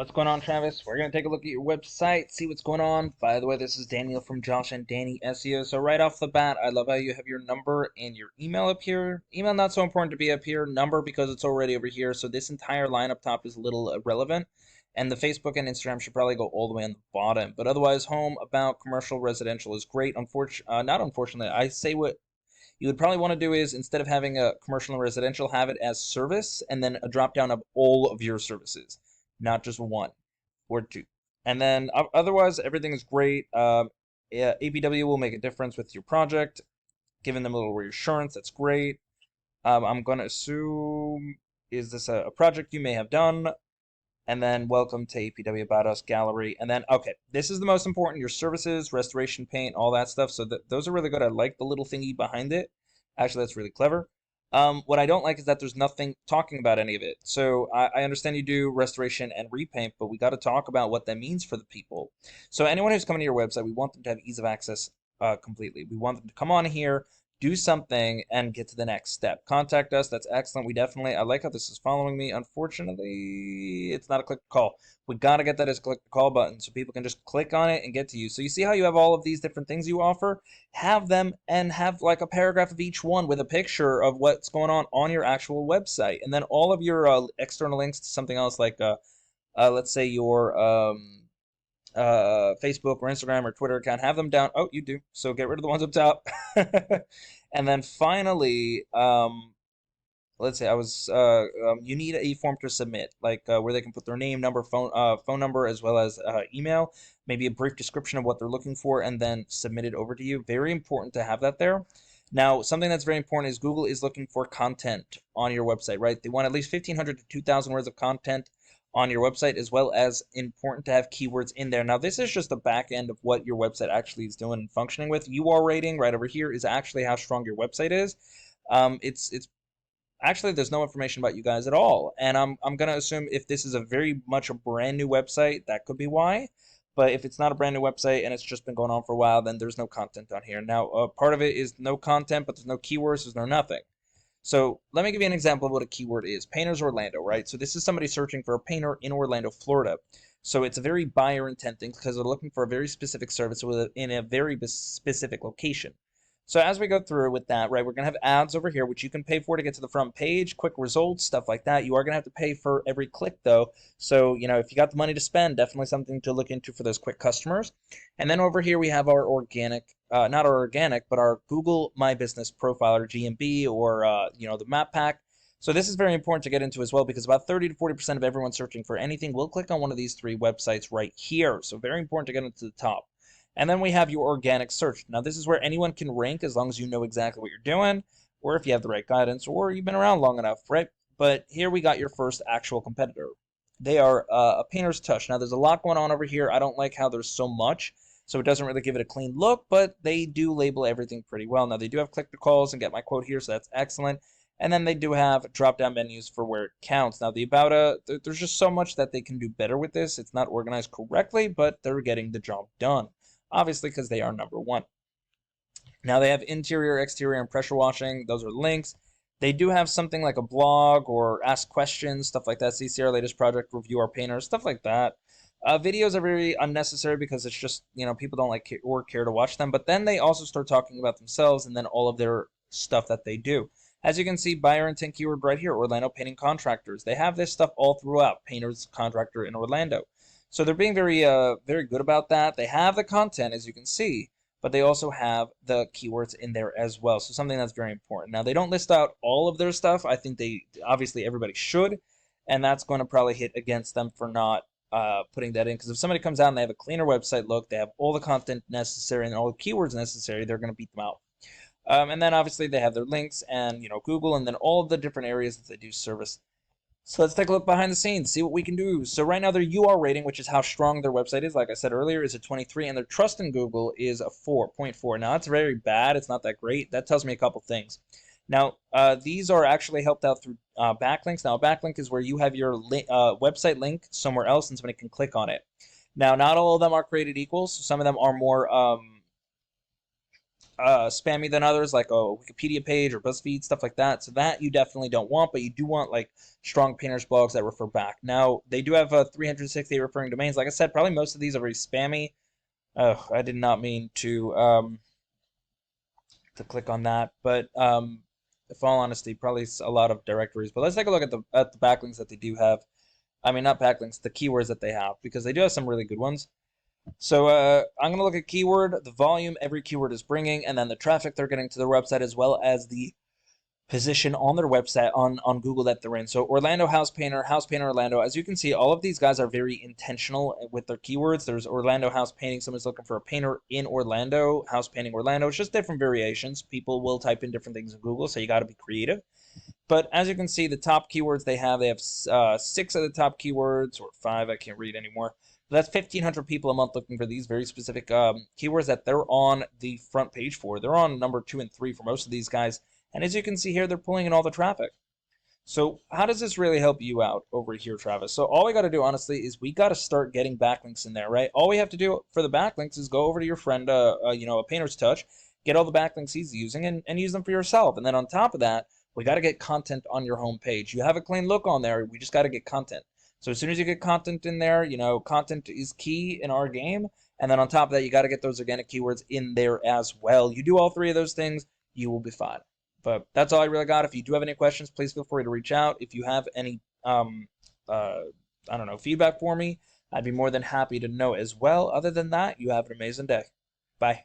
What's going on, Travis? We're going to take a look at your website, see what's going on. By the way, this is Daniel from Josh and Danny SEO. So right off the bat, I love how you have your number and your email up here. Email not so important to be up here. Number because it's already over here. So this entire line up top is a little irrelevant. And the Facebook and Instagram should probably go all the way on the bottom. But otherwise, home, about, commercial, residential is great. Not unfortunately, I say what you would probably want to do is, instead of having a commercial and residential, have it as service and then a drop down of all of your services, not just one or two. And then otherwise, everything is great. Yeah, APW will make a difference with your project, giving them a little reassurance. That's great. I'm going to assume, is this a project you may have done? And then welcome to APW About Us Gallery. And then, okay, this is the most important, your services, restoration paint, all that stuff. So those are really good. I like the little thingy behind it. Actually, that's really clever. What I don't like is that there's nothing talking about any of it. So I understand you do restoration and repaint, but we got to talk about what that means for the people. So anyone who's coming to your website, we want them to have ease of access completely. We want them to come on here, do something, and get to the next step. Contact us. That's excellent. I like how this is following me. Unfortunately, it's not a click to call. We got to get that as a click to call button so people can just click on it and get to you. So you see how you have all of these different things you offer? Have them and have like a paragraph of each one with a picture of what's going on your actual website. And then all of your external links to something else like, let's say your Facebook or Instagram or Twitter account, have them down. Oh, you do. So get rid of the ones up top. And then finally, let's say you need a form to submit, like where they can put their name, number, phone number, as well as email, maybe a brief description of what they're looking for, and then submit it over to you. Very important to have that there. Now, something that's very important is Google is looking for content on your website, right? They want at least 1,500 to 2,000 words of content on your website, as well as important to have keywords in there. Now, this is just the back end of what your website actually is doing and functioning with. UR rating right over here is actually how strong your website is. It's actually, there's no information about you guys at all, and I'm gonna assume if this is a very much a brand new website, that could be why. But if it's not a brand new website and it's just been going on for a while, then there's no content on here. Now, part of it is no content, but there's no keywords, there's no nothing. So let me give you an example of what a keyword is. Painters Orlando, right? So this is somebody searching for a painter in Orlando, Florida. So it's a very buyer intent thing because they're looking for a very specific service in a very specific location. So as we go through with that, right, we're going to have ads over here, which you can pay for to get to the front page, quick results, stuff like that. You are going to have to pay for every click, though. So, if you got the money to spend, definitely something to look into for those quick customers. And then over here, we have our organic, not our organic, but our Google My Business profile, or GMB, or, the map pack. So this is very important to get into as well because about 30 to 40% of everyone searching for anything will click on one of these three websites right here. So very important to get into the top. And then we have your organic search. Now, this is where anyone can rank as long as you know exactly what you're doing, or if you have the right guidance, or you've been around long enough, right? But here we got your first actual competitor. They are a painter's touch. Now, there's a lot going on over here. I don't like how there's so much, so it doesn't really give it a clean look, but they do label everything pretty well. Now, they do have click to calls and get my quote here, so that's excellent. And then they do have drop-down menus for where it counts. Now, the there's just so much that they can do better with this. It's not organized correctly, but they're getting the job done. Obviously, because they are number one. Now, they have interior, exterior, and pressure washing. Those are links. They do have something like a blog or ask questions, stuff like that. See our latest project, review our painters, stuff like that. Videos are very unnecessary because it's just, people don't like or care to watch them. But then they also start talking about themselves and then all of their stuff that they do. As you can see, buyer intent keyword right here, Orlando Painting Contractors. They have this stuff all throughout, painters, contractor in Orlando. So they're being very, very good about that. They have the content, as you can see, but they also have the keywords in there as well. So something that's very important. Now, they don't list out all of their stuff. I think obviously everybody should, and that's going to probably hit against them for not putting that in. Because if somebody comes out and they have a cleaner website look, they have all the content necessary and all the keywords necessary, they're going to beat them out. And then obviously they have their links and, Google, and then all of the different areas that they do service. So let's take a look behind the scenes, see what we can do. So right now their UR rating, which is how strong their website is, like I said earlier, is a 23, and their trust in Google is a 4.4. Now that's very bad. It's not that great. That tells me a couple things. Now, these are actually helped out through backlinks. Now, a backlink is where you have your website link somewhere else and somebody can click on it. Now, not all of them are created equal. So some of them are more spammy than others, like a Wikipedia page or BuzzFeed, stuff like that. So that you definitely don't want, but you do want like strong painters blogs that refer back. Now they do have 368 referring domains. Like I said, probably most of these are very spammy. Oh, I did not mean to click on that, but if all honesty, probably a lot of directories. But let's take a look at the backlinks that they do have. I mean, not backlinks, the keywords that they have, because they do have some really good ones. So I'm going to look at keyword, the volume every keyword is bringing, and then the traffic they're getting to their website, as well as the position on their website on Google that they're in. So Orlando House Painter Orlando. As you can see, all of these guys are very intentional with their keywords. There's Orlando House Painting. Someone's looking for a painter in Orlando. House Painting Orlando. It's just different variations. People will type in different things in Google, so you got to be creative. But as you can see, the top keywords they have 6 of the top keywords, or 5, I can't read anymore. But that's 1,500 people a month looking for these very specific keywords that they're on the front page for. They're on number 2 and 3 for most of these guys. And as you can see here, they're pulling in all the traffic. So how does this really help you out over here, Travis? So all we got to do, honestly, is we got to start getting backlinks in there, right? All we have to do for the backlinks is go over to your friend, a Painter's Touch, get all the backlinks he's using, and use them for yourself. And then on top of that, we got to get content on your homepage. You have a clean look on there. We just got to get content. So as soon as you get content in there, content is key in our game. And then on top of that, you got to get those organic keywords in there as well. You do all 3 of those things, you will be fine. But that's all I really got. If you do have any questions, please feel free to reach out. If you have any, I don't know, feedback for me, I'd be more than happy to know as well. Other than that, you have an amazing day. Bye.